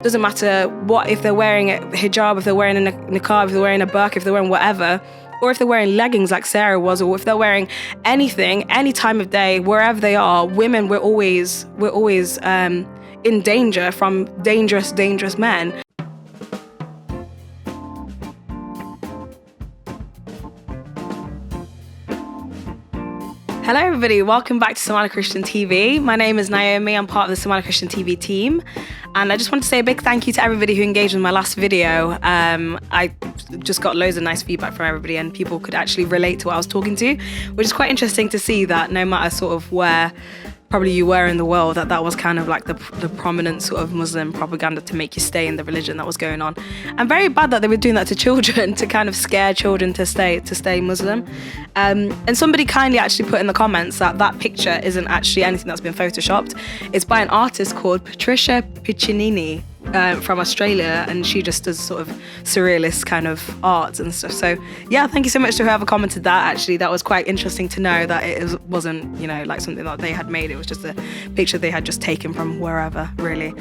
Doesn't matter what, if they're wearing a hijab, if they're wearing a niqab, if they're wearing a burqa, if they're wearing whatever, or if they're wearing leggings like Sarah was, or if they're wearing anything, any time of day, wherever they are, women, we're always in danger from dangerous men. Hello everybody, welcome back to Somali Christian TV. My name is NAOMI, I'm part of the Somali Christian TV team. And I just want to say a big thank you to everybody who engaged with my last video. I just got loads of nice feedback from everybody and people could actually relate to what I was talking to, which is quite interesting to see that no matter sort of where probably you were in the world, that was kind of like the prominent sort of Muslim propaganda to make you stay in the religion that was going on. And very bad that they were doing that to children, to kind of scare children to stay Muslim. And somebody kindly actually put in the comments that picture isn't actually anything that's been photoshopped. It's by an artist called Patricia Piccinini from Australia, and she just does sort of surrealist kind of art and stuff. So yeah, thank you so much to whoever commented that. Actually, that was quite interesting to know that it wasn't, you know, like something that they had made. It was just a picture they had just taken from wherever, really.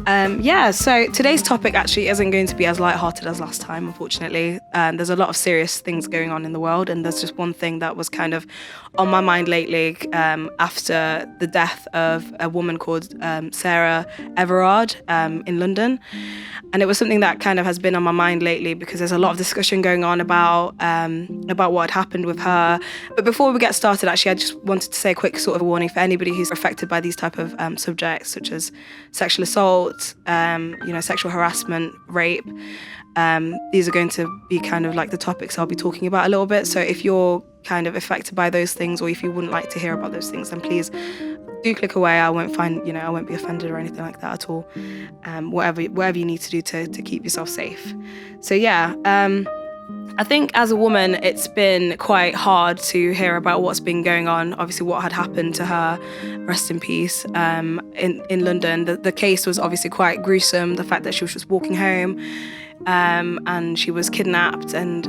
So today's topic actually isn't going to be as lighthearted as last time, unfortunately. There's a lot of serious things going on in the world, and there's just one thing that was kind of on my mind lately after the death of a woman called Sarah Everard in London. And it was something that kind of has been on my mind lately because there's a lot of discussion going on about what had happened with her. But before we get started, actually, I just wanted to say a quick sort of warning for anybody who's affected by these type of subjects, such as sexual assault, sexual harassment, rape. These are going to be kind of like the topics I'll be talking about a little bit. So if you're kind of affected by those things, or if you wouldn't like to hear about those things, then please do click away. I won't be offended or anything like that at all. Whatever you need to do to keep yourself safe. So yeah, I think as a woman, it's been quite hard to hear about what's been going on. Obviously, what had happened to her, rest in peace, in London. The case was obviously quite gruesome. The fact that she was just walking home, and she was kidnapped and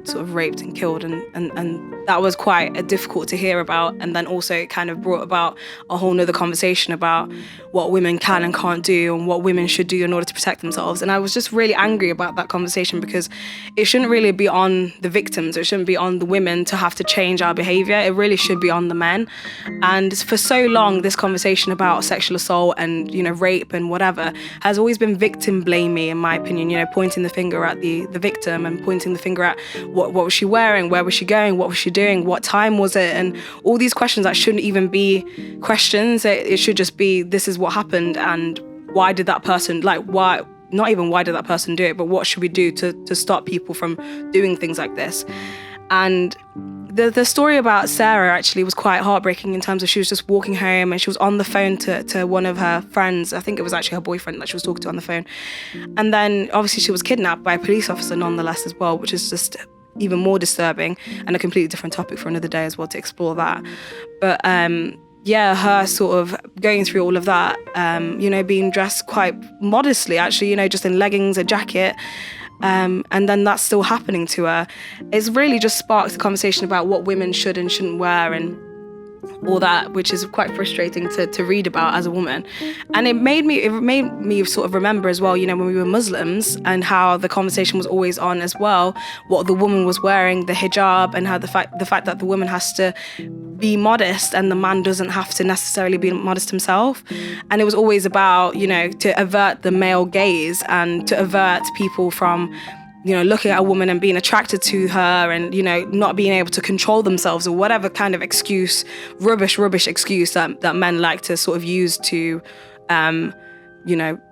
sort of raped and killed, and that was quite difficult to hear about. And then also it kind of brought about a whole nother conversation about what women can and can't do and what women should do in order to protect themselves. And I was just really angry about that conversation because it shouldn't really be on the victims. It shouldn't be on the women to have to change our behaviour. It really should be on the men. And for so long, this conversation about sexual assault and, rape and whatever has always been victim blamey, in my opinion, pointing the finger at the victim and pointing the finger at what was she wearing, where was she going, what was she doing, what time was it, and all these questions that shouldn't even be questions. It should just be, this is what happened, and why did that person, not even why did that person do it, but what should we do to stop people from doing things like this. And the story about Sarah actually was quite heartbreaking in terms of she was just walking home and she was on the phone to one of her friends. I think it was actually her boyfriend that she was talking to on the phone. And then obviously she was kidnapped by a police officer nonetheless as well, which is just even more disturbing and a completely different topic for another day as well to explore that. But her sort of going through all of that, being dressed quite modestly actually, just in leggings, a jacket, and then that's still happening to her. It's really just sparked a conversation about what women should and shouldn't wear and all that, which is quite frustrating to read about as a woman. And it made me sort of remember as well, when we were Muslims, and how the conversation was always on as well, what the woman was wearing, the hijab, and how the fact that the woman has to be modest and the man doesn't have to necessarily be modest himself. And it was always about, to avert the male gaze and to avert people from looking at a woman and being attracted to her and, not being able to control themselves, or whatever kind of excuse, rubbish excuse that men like to sort of use to,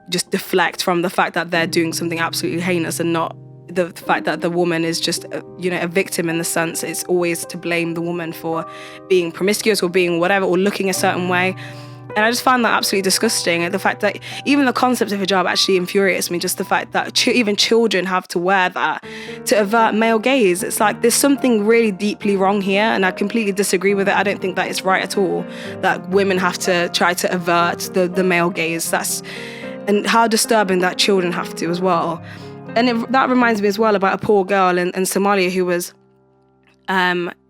just deflect from the fact that they're doing something absolutely heinous, and not the fact that the woman is just, a victim in the sense it's always to blame the woman for being promiscuous or being whatever, or looking a certain way. And I just found that absolutely disgusting. And the fact that even the concept of hijab actually infuriates me, just the fact that even children have to wear that to avert male gaze. It's like there's something really deeply wrong here, and I completely disagree with it. I don't think that it's right at all that women have to try to avert the male gaze. And how disturbing that children have to as well. And that reminds me as well about a poor girl in Somalia who was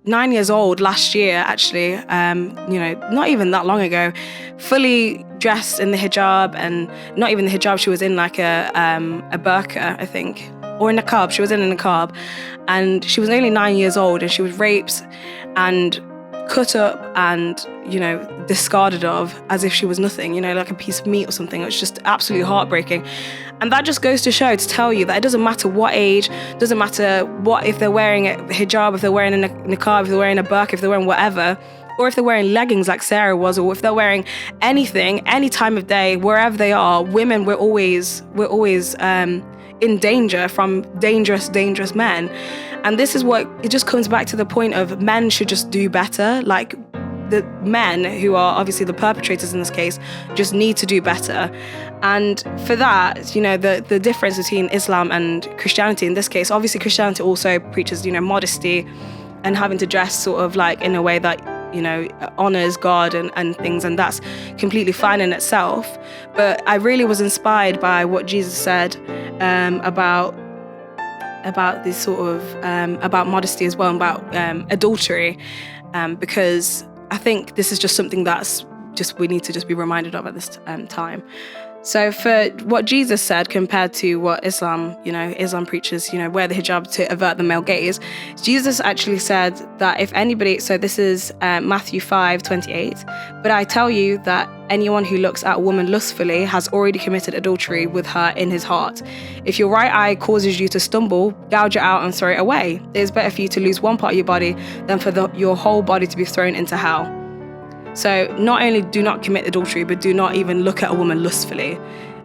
9 years old last year, actually, not even that long ago, fully dressed in the hijab, and not even the hijab, she was in like a burqa, I think, or a niqab. She was in a niqab, and she was only 9 years old, and she was raped and cut up and, you know, discarded of as if she was nothing, you know, like a piece of meat or something. It's just absolutely heartbreaking. And that just goes to show, to tell you that it doesn't matter what age, doesn't matter what, if they're wearing a hijab, if they're wearing a niqab, if they're wearing a burqa, if they're wearing whatever, or if they're wearing leggings like Sarah was, or if they're wearing anything, any time of day, wherever they are, women, we're always in danger from dangerous men. And this is what, it just comes back to the point of men should just do better. Like, the men who are obviously the perpetrators in this case just need to do better. And for that, you know, the difference between Islam and Christianity in this case, obviously Christianity also preaches, you know, modesty and having to dress sort of like in a way that, you know, honors God and things, and that's completely fine in itself. But I really was inspired by what Jesus said about this sort of about modesty as well, about adultery, because I think this is just something that's just we need to just be reminded of at this time. So for what Jesus said compared to what Islam preaches, you know, wear the hijab to avert the male gaze, Jesus actually said that if anybody, so this is Matthew 5:28, but I tell you that anyone who looks at a woman lustfully has already committed adultery with her in his heart. If your right eye causes you to stumble, gouge it out and throw it away. It is better for you to lose one part of your body than for your whole body to be thrown into hell. So not only do not commit adultery, but do not even look at a woman lustfully.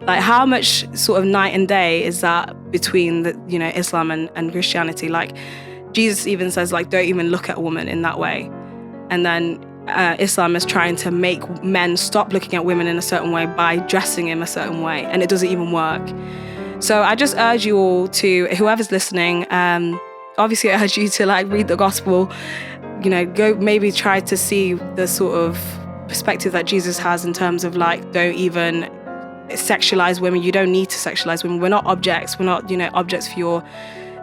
Like, how much sort of night and day is that between the, you know, Islam and Christianity? Like, Jesus even says, like, don't even look at a woman in that way. And then Islam is trying to make men stop looking at women in a certain way by dressing in a certain way, and it doesn't even work. So I just urge you all to, whoever's listening, obviously I urge you to like read the gospel, you know, go maybe try to see the sort of perspective that Jesus has in terms of like, don't even sexualize women. You don't need to sexualize women. We're not objects. We're not, you know, objects for your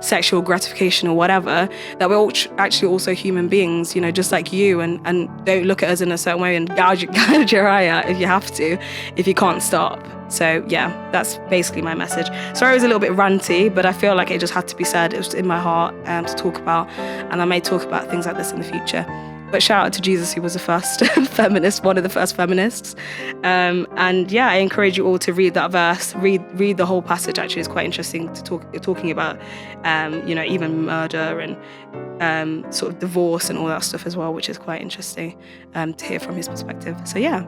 sexual gratification or whatever. That we're all actually also human beings, you know, just like you, and don't look at us in a certain way and gouge your eye out if you have to, if you can't stop. So yeah, that's basically my message. Sorry it was a little bit ranty, but I feel like it just had to be said. It was in my heart to talk about, and I may talk about things like this in the future. But shout out to Jesus, who was the first feminist, one of the first feminists. And yeah, I encourage you all to read that verse, read the whole passage. Actually, it's quite interesting to talking about, you know, even murder and sort of divorce and all that stuff as well, which is quite interesting to hear from his perspective. So yeah.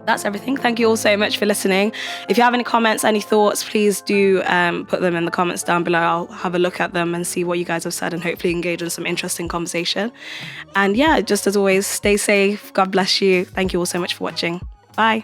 That's everything. Thank you all so much for listening. If you have any comments, any thoughts, please do put them in the comments down below. I'll have a look at them and see what you guys have said and hopefully engage in some interesting conversation. And yeah, just as always, stay safe. God bless you. Thank you all so much for watching. Bye.